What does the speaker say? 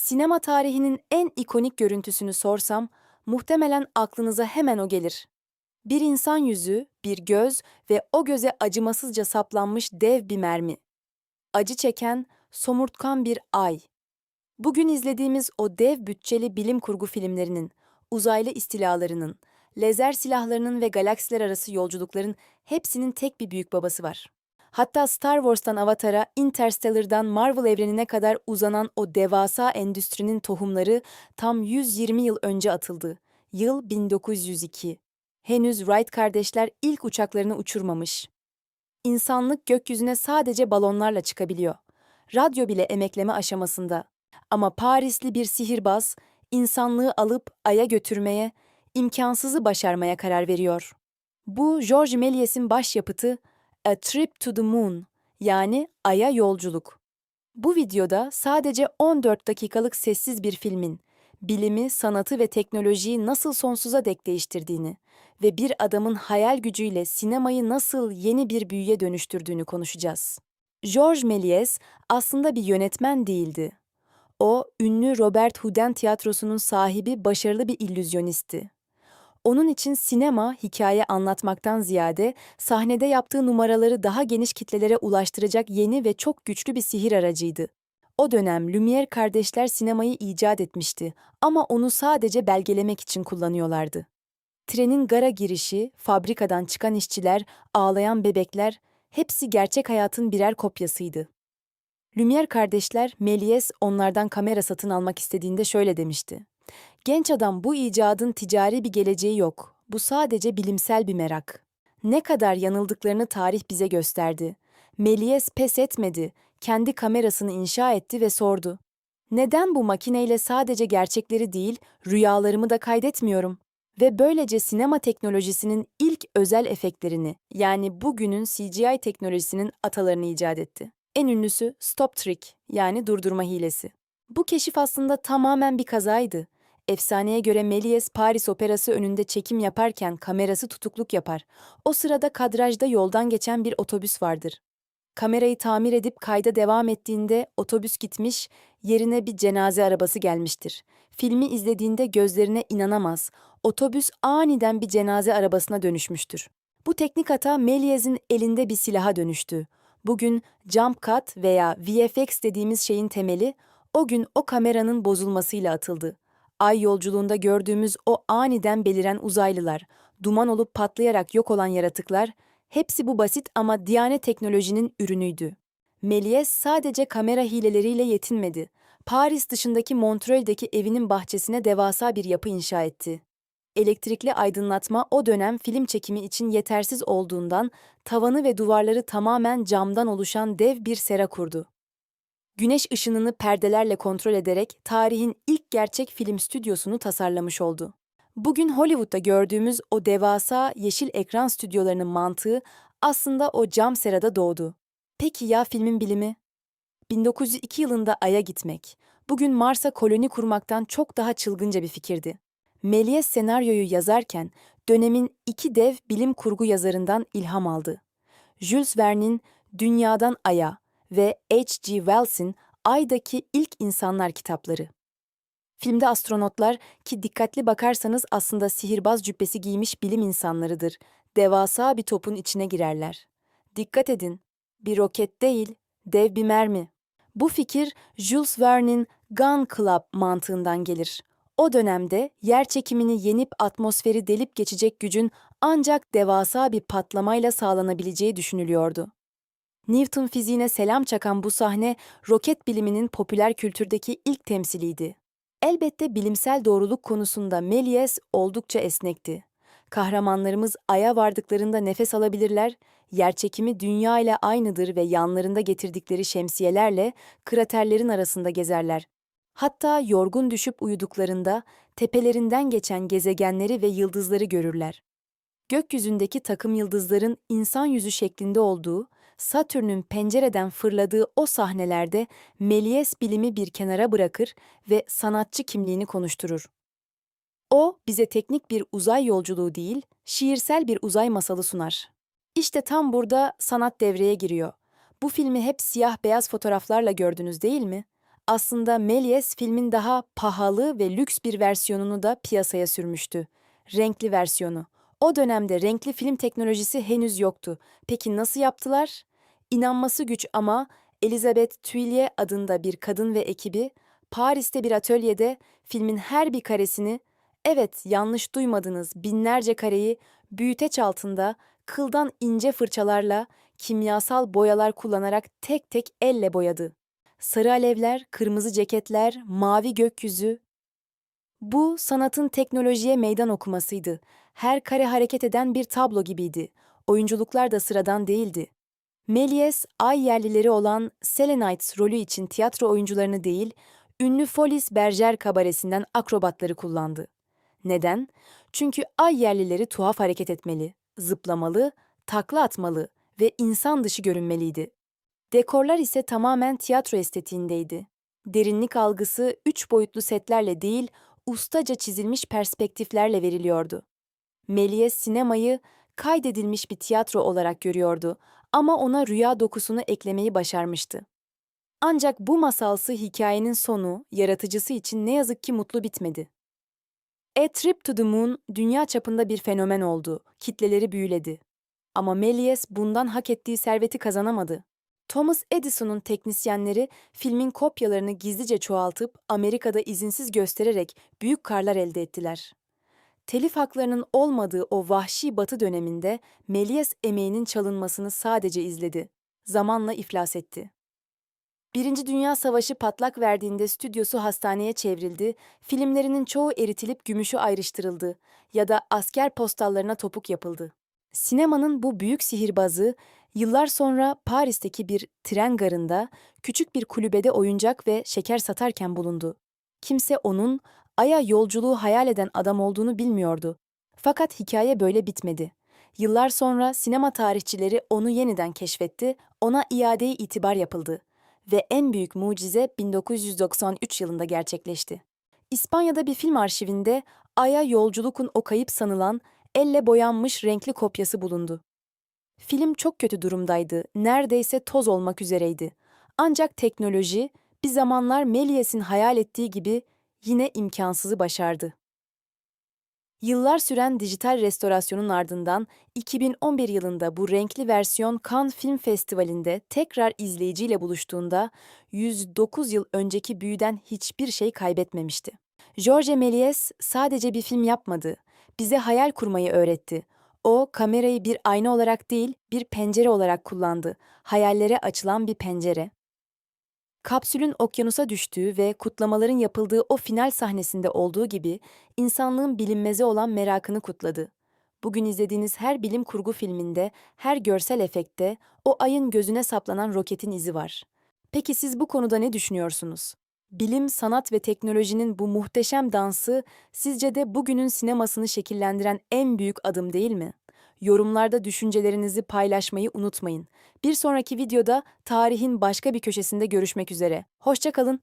Sinema tarihinin en ikonik görüntüsünü sorsam, muhtemelen aklınıza hemen o gelir. Bir insan yüzü, bir göz ve o göze acımasızca saplanmış dev bir mermi. Acı çeken, somurtkan bir ay. Bugün izlediğimiz o dev bütçeli bilim kurgu filmlerinin, uzaylı istilalarının, lazer silahlarının ve galaksiler arası yolculukların hepsinin tek bir büyük babası var. Hatta Star Wars'tan Avatar'a, Interstellar'dan Marvel evrenine kadar uzanan o devasa endüstrinin tohumları tam 120 yıl önce atıldı. Yıl 1902. Henüz Wright kardeşler ilk uçaklarını uçurmamış. İnsanlık gökyüzüne sadece balonlarla çıkabiliyor. Radyo bile emekleme aşamasında. Ama Parisli bir sihirbaz, insanlığı alıp Ay'a götürmeye, imkansızı başarmaya karar veriyor. Bu Georges Méliès'in başyapıtı A Trip to the Moon, yani Ay'a yolculuk. Bu videoda sadece 14 dakikalık sessiz bir filmin, bilimi, sanatı ve teknolojiyi nasıl sonsuza dek değiştirdiğini ve bir adamın hayal gücüyle sinemayı nasıl yeni bir büyüye dönüştürdüğünü konuşacağız. Georges Méliès aslında bir yönetmen değildi. O, ünlü Robert Houdin tiyatrosunun sahibi başarılı bir illüzyonisti. Onun için sinema, hikaye anlatmaktan ziyade sahnede yaptığı numaraları daha geniş kitlelere ulaştıracak yeni ve çok güçlü bir sihir aracıydı. O dönem Lumière kardeşler sinemayı icat etmişti ama onu sadece belgelemek için kullanıyorlardı. Trenin gara girişi, fabrikadan çıkan işçiler, ağlayan bebekler, hepsi gerçek hayatın birer kopyasıydı. Lumière kardeşler, Méliès onlardan kamera satın almak istediğinde şöyle demişti: "Genç adam, bu icadın ticari bir geleceği yok. Bu sadece bilimsel bir merak." Ne kadar yanıldıklarını tarih bize gösterdi. Méliès pes etmedi, kendi kamerasını inşa etti ve sordu: "Neden bu makineyle sadece gerçekleri değil, rüyalarımı da kaydetmiyorum?" Ve böylece sinema teknolojisinin ilk özel efektlerini, yani bugünün CGI teknolojisinin atalarını icat etti. En ünlüsü stop trick, yani durdurma hilesi. Bu keşif aslında tamamen bir kazaydı. Efsaneye göre Méliès Paris Operası önünde çekim yaparken kamerası tutukluk yapar. O sırada kadrajda yoldan geçen bir otobüs vardır. Kamerayı tamir edip kayda devam ettiğinde otobüs gitmiş, yerine bir cenaze arabası gelmiştir. Filmi izlediğinde gözlerine inanamaz. Otobüs aniden bir cenaze arabasına dönüşmüştür. Bu teknik hata Méliès'in elinde bir silaha dönüştü. Bugün jump cut veya VFX dediğimiz şeyin temeli, o gün o kameranın bozulmasıyla atıldı. Ay yolculuğunda gördüğümüz o aniden beliren uzaylılar, duman olup patlayarak yok olan yaratıklar, hepsi bu basit ama diyane teknolojinin ürünüydü. Méliès sadece kamera hileleriyle yetinmedi. Paris dışındaki Montreuil'deki evinin bahçesine devasa bir yapı inşa etti. Elektrikli aydınlatma o dönem film çekimi için yetersiz olduğundan tavanı ve duvarları tamamen camdan oluşan dev bir sera kurdu. Güneş ışınını perdelerle kontrol ederek tarihin ilk gerçek film stüdyosunu tasarlamış oldu. Bugün Hollywood'da gördüğümüz o devasa yeşil ekran stüdyolarının mantığı aslında o cam serada doğdu. Peki ya filmin bilimi? 1902 yılında Ay'a gitmek, bugün Mars'a koloni kurmaktan çok daha çılgınca bir fikirdi. Méliès senaryoyu yazarken dönemin iki dev bilim kurgu yazarından ilham aldı. Jules Verne'in Dünyadan Ay'a ve H.G. Wells'in Ay'daki İlk İnsanlar kitapları. Filmde astronotlar, ki dikkatli bakarsanız aslında sihirbaz cübbesi giymiş bilim insanlarıdır, devasa bir topun içine girerler. Dikkat edin, bir roket değil, dev bir mermi. Bu fikir Jules Verne'in Gun Club mantığından gelir. O dönemde yer çekimini yenip atmosferi delip geçecek gücün ancak devasa bir patlamayla sağlanabileceği düşünülüyordu. Newton fiziğine selam çakan bu sahne, roket biliminin popüler kültürdeki ilk temsiliydi. Elbette bilimsel doğruluk konusunda Méliès oldukça esnekti. Kahramanlarımız Ay'a vardıklarında nefes alabilirler, yerçekimi Dünya ile aynıdır ve yanlarında getirdikleri şemsiyelerle kraterlerin arasında gezerler. Hatta yorgun düşüp uyuduklarında tepelerinden geçen gezegenleri ve yıldızları görürler. Gökyüzündeki takım yıldızların insan yüzü şeklinde olduğu, Satürn'ün pencereden fırladığı o sahnelerde Méliès bilimi bir kenara bırakır ve sanatçı kimliğini konuşturur. O, bize teknik bir uzay yolculuğu değil, şiirsel bir uzay masalı sunar. İşte tam burada sanat devreye giriyor. Bu filmi hep siyah beyaz fotoğraflarla gördünüz değil mi? Aslında Méliès filmin daha pahalı ve lüks bir versiyonunu da piyasaya sürmüştü. Renkli versiyonu. O dönemde renkli film teknolojisi henüz yoktu. Peki nasıl yaptılar? İnanması güç ama Elizabeth Tuillier adında bir kadın ve ekibi Paris'te bir atölyede filmin her bir karesini, evet yanlış duymadınız, binlerce kareyi büyüteç altında kıldan ince fırçalarla kimyasal boyalar kullanarak tek tek elle boyadı. Sarı alevler, kırmızı ceketler, mavi gökyüzü. Bu sanatın teknolojiye meydan okumasıydı. Her kare hareket eden bir tablo gibiydi. Oyunculuklar da sıradan değildi. Méliès, ay yerlileri olan Selenites rolü için tiyatro oyuncularını değil, ünlü Folies Bergère kabaresinden akrobatları kullandı. Neden? Çünkü ay yerlileri tuhaf hareket etmeli, zıplamalı, takla atmalı ve insan dışı görünmeliydi. Dekorlar ise tamamen tiyatro estetiğindeydi. Derinlik algısı üç boyutlu setlerle değil, ustaca çizilmiş perspektiflerle veriliyordu. Méliès sinemayı kaydedilmiş bir tiyatro olarak görüyordu ama ona rüya dokusunu eklemeyi başarmıştı. Ancak bu masalsı hikayenin sonu, yaratıcısı için ne yazık ki mutlu bitmedi. A Trip to the Moon dünya çapında bir fenomen oldu, kitleleri büyüledi. Ama Méliès bundan hak ettiği serveti kazanamadı. Thomas Edison'un teknisyenleri filmin kopyalarını gizlice çoğaltıp Amerika'da izinsiz göstererek büyük karlar elde ettiler. Telif haklarının olmadığı o vahşi batı döneminde Méliès emeğinin çalınmasını sadece izledi. Zamanla iflas etti. Birinci Dünya Savaşı patlak verdiğinde stüdyosu hastaneye çevrildi, filmlerinin çoğu eritilip gümüşü ayrıştırıldı ya da asker postallarına topuk yapıldı. Sinemanın bu büyük sihirbazı, yıllar sonra Paris'teki bir tren garında küçük bir kulübede oyuncak ve şeker satarken bulundu. Kimse onun Ay'a yolculuğu hayal eden adam olduğunu bilmiyordu. Fakat hikaye böyle bitmedi. Yıllar sonra sinema tarihçileri onu yeniden keşfetti, ona iade-i itibar yapıldı ve en büyük mucize 1993 yılında gerçekleşti. İspanya'da bir film arşivinde Ay'a yolculukun o kayıp sanılan elle boyanmış renkli kopyası bulundu. Film çok kötü durumdaydı, neredeyse toz olmak üzereydi. Ancak teknoloji bir zamanlar Méliès'in hayal ettiği gibi yine imkansızı başardı. Yıllar süren dijital restorasyonun ardından 2011 yılında bu renkli versiyon Cannes Film Festivali'nde tekrar izleyiciyle buluştuğunda 109 yıl önceki büyüden hiçbir şey kaybetmemişti. Georges Méliès sadece bir film yapmadı, bize hayal kurmayı öğretti. O, kamerayı bir ayna olarak değil, bir pencere olarak kullandı. Hayallere açılan bir pencere. Kapsülün okyanusa düştüğü ve kutlamaların yapıldığı o final sahnesinde olduğu gibi insanlığın bilinmeze olan merakını kutladı. Bugün izlediğiniz her bilim kurgu filminde, her görsel efekte o ayın gözüne saplanan roketin izi var. Peki siz bu konuda ne düşünüyorsunuz? Bilim, sanat ve teknolojinin bu muhteşem dansı sizce de bugünün sinemasını şekillendiren en büyük adım değil mi? Yorumlarda düşüncelerinizi paylaşmayı unutmayın. Bir sonraki videoda tarihin başka bir köşesinde görüşmek üzere. Hoşça kalın.